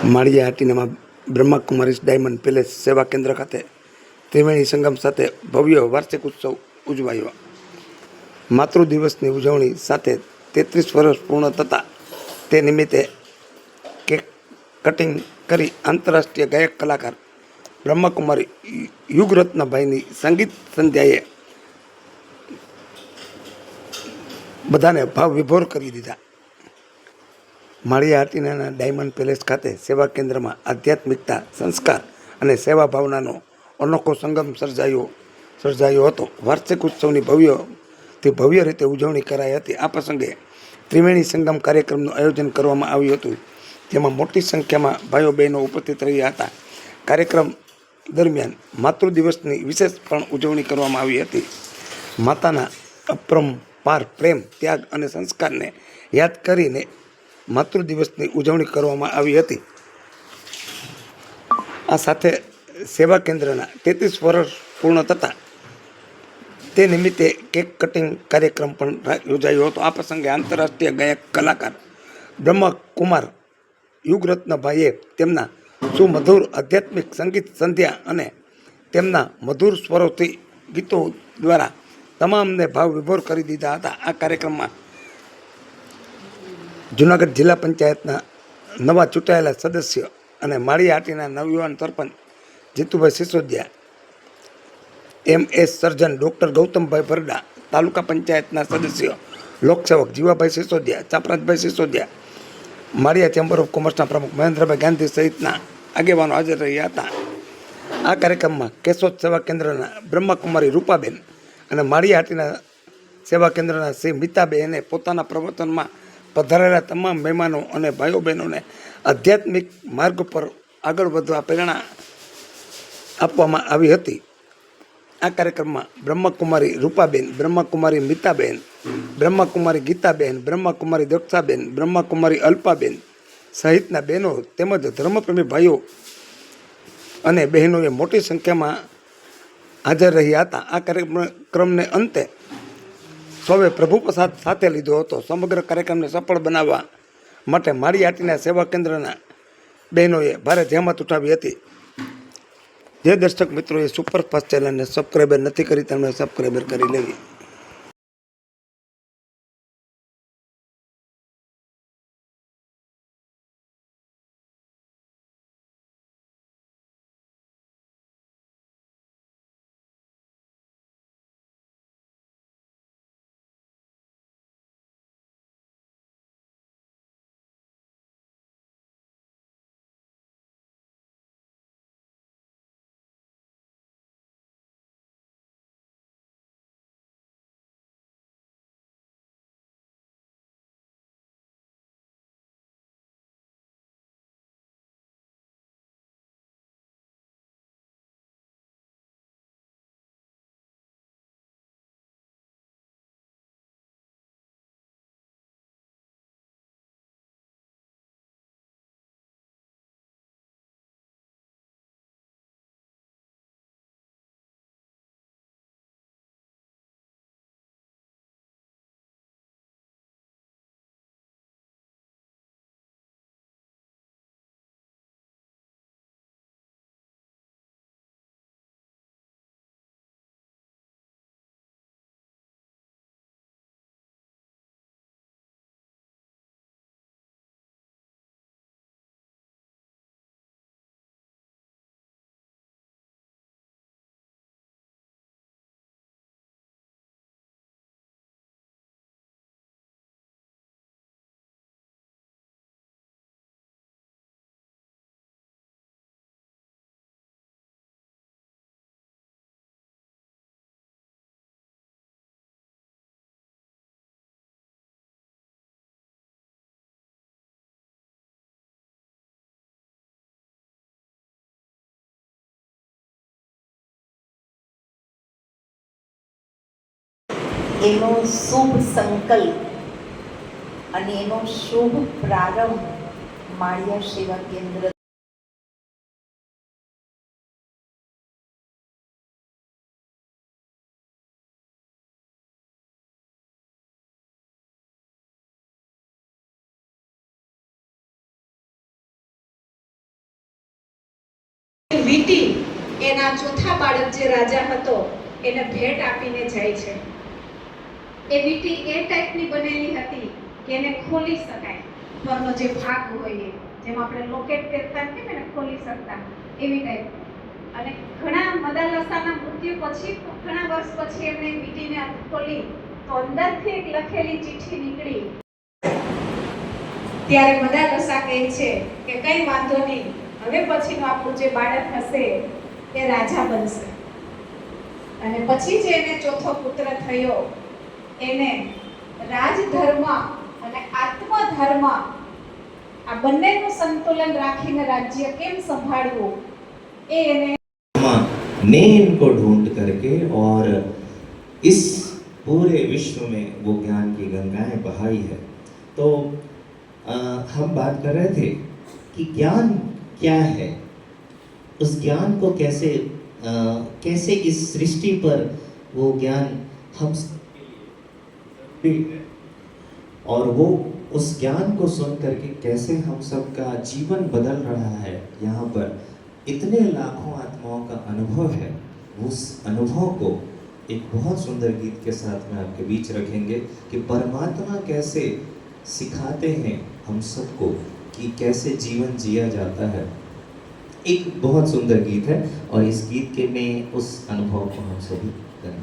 માળિયા હાટીનામાં Brahma Kumaris diamond palace સેવા કેન્દ્ર ખાતે ત્રિવેણી સંગમ સાથે ભવ્ય વાર્ષિક ઉત્સવ ઉજવાયો. માતૃ દિવસની ઉજવણી સાથે 33 વર્ષ પૂર્ણ થતાં તે નિમિત્તે કેક કટિંગ કરી આંતરરાષ્ટ્રીય ગાયક કલાકાર બ્રહ્માકુમારી યુગરત્નભાઈની સંગીત સંધ્યાએ બધાને ભાવ વિભોર કરી દીધા. માળિયા હાટીનાના ડાયમંડ પેલેસ ખાતે સેવા કેન્દ્રમાં આધ્યાત્મિકતા, સંસ્કાર અને સેવા ભાવનાનો અનોખો સંગમ સર્જાયો હતો. વાર્ષિક ઉત્સવની ભવ્ય રીતે ઉજવણી કરાઈ હતી. આ પ્રસંગે ત્રિવેણી સંગમ કાર્યક્રમનું આયોજન કરવામાં આવ્યું હતું, જેમાં મોટી સંખ્યામાં ભાઈઓ બહેનો ઉપસ્થિત રહ્યા હતા. કાર્યક્રમ દરમિયાન માતૃ દિવસની વિશેષ પણ ઉજવણી કરવામાં આવી હતી. માતાના અપરંપાર પ્રેમ, ત્યાગ અને સંસ્કારને યાદ કરીને માતૃ દિવસની ઉજવણી કરવામાં આવી હતી. આ સાથે સેવા કેન્દ્રના 33 વર્ષ પૂર્ણ થતાં તે નિમિત્તે કેક કટિંગ કાર્યક્રમ પણ યોજાયો હતો. આ પ્રસંગે આંતરરાષ્ટ્રીય ગાયક કલાકાર બ્રહ્મકુમાર યુગરત્નભાઈએ તેમના સુમધુર આધ્યાત્મિક સંગીત સંધ્યા અને તેમના મધુર સ્વરોથી ગીતો દ્વારા તમામને ભાવ વિભોર કરી દીધા હતા. આ કાર્યક્રમમાં જૂનાગઢ જિલ્લા પંચાયતના નવા ચૂંટાયેલા સદસ્ય અને માળિયા હાટીના નવયુવાન sarpanch Jitubhai Sisodiya, MS surgeon doctor Gautambhai Bharda, taluka પંચાયતના સદસ્ય લોકસેવક જીવાભાઈ સિસોદિયા, ચાપરાજભાઈ સિસોદિયા, માળિયા ચેમ્બર ઓફ કોમર્સના પ્રમુખ મહેન્દ્રભાઈ ગાંધી સહિતના આગેવાનો હાજર રહ્યા હતા. આ કાર્યક્રમમાં કેશોદ સેવા કેન્દ્રના બ્રહ્માકુમારી રૂપાબેન અને માળિયા હાટીના સેવા કેન્દ્રના શ્રી મિતાબેને પોતાના પ્રવચનમાં પધારેલા તમામ મહેમાનો અને ભાઈઓ બહેનોને આધ્યાત્મિક માર્ગ પર આગળ વધવા પ્રેરણા આપવામાં આવી હતી. આ કાર્યક્રમમાં બ્રહ્માકુમારી રૂપાબેન, બ્રહ્માકુમારી મિતાબેન, બ્રહ્માકુમારી ગીતાબેન, બ્રહ્માકુમારી દક્ષાબેન, બ્રહ્માકુમારી અલ્પાબેન સહિતના બહેનો તેમજ ધર્મપ્રેમી ભાઈઓ અને બહેનોએ મોટી સંખ્યામાં હાજર રહ્યા હતા. આ કાર્યક્રમને અંતે સૌએ પ્રભુ પ્રસાદ સાથે લીધો હતો. સમગ્ર કાર્યક્રમને સફળ બનાવવા માટે માળિયા હાટીના સેવા કેન્દ્રના બહેનોએ ભારે જહેમત ઉઠાવી હતી. જે દર્શક મિત્રોએ સુપરફાસ્ટ ચેનલને સબસ્ક્રાઈબર નથી કરી, તેમણે સબસ્ક્રાઈબર કરી લેવી. એનો શુભ સંકલ્પ અને એનો શુભ પ્રારંભ માળિયા સેવા કેન્દ્ર આ ચોથા બાળક જે રાજા હતો એને ભેટ આપીને જાય છે. એ વીંટી એ ટાઈપની બનેલી હતી કે એને ખોલી શકાય, ઉપરનો જે ભાગ હોય એ, જેમ આપણે લોકેટ પહેરતા કે એને ખોલી શકતા એવી ટાઈપ. અને ઘણા મદાલસાના મૃત્યુ પછી ઘણા વર્ષ પછી એમણે વીંટીને ખોલી તો અંદરથી એક લખેલી ચિઠ્ઠી નીકળી. ત્યારે મદાલસા કહે છે કે કંઈ વાંધો નહીં, હવે પછીનું આપણું જે બાળક હશે એ રાજા બનશે. અને પછી જે એને ચોથો પુત્ર થયો એને રાજધર્મ અને આત્મધર્મ આ બંનેનું સંતુલન રાખીને રાજ્ય કેમ સંભાળવું એ એને ने इनको ढूंढ करके और इस पूरे विश्व में वो ज्ञान की गंगाएं बहाई है. तो हम बात कर रहे थे कि ज्ञान क्या है, उस ज्ञान को कैसे इस सृष्टि पर वो ज्ञान हम और वो उस ज्ञान को सुन करके कैसे हम सबका जीवन बदल रहा है. यहाँ पर इतने लाखों आत्माओं का अनुभव है. उस अनुभव को एक बहुत सुंदर गीत के साथ में आपके बीच रखेंगे कि परमात्मा कैसे सिखाते हैं हम सबको कि कैसे जीवन जिया जाता है. एक बहुत सुंदर गीत है और इस गीत के में उस अनुभव को हम सभी करें.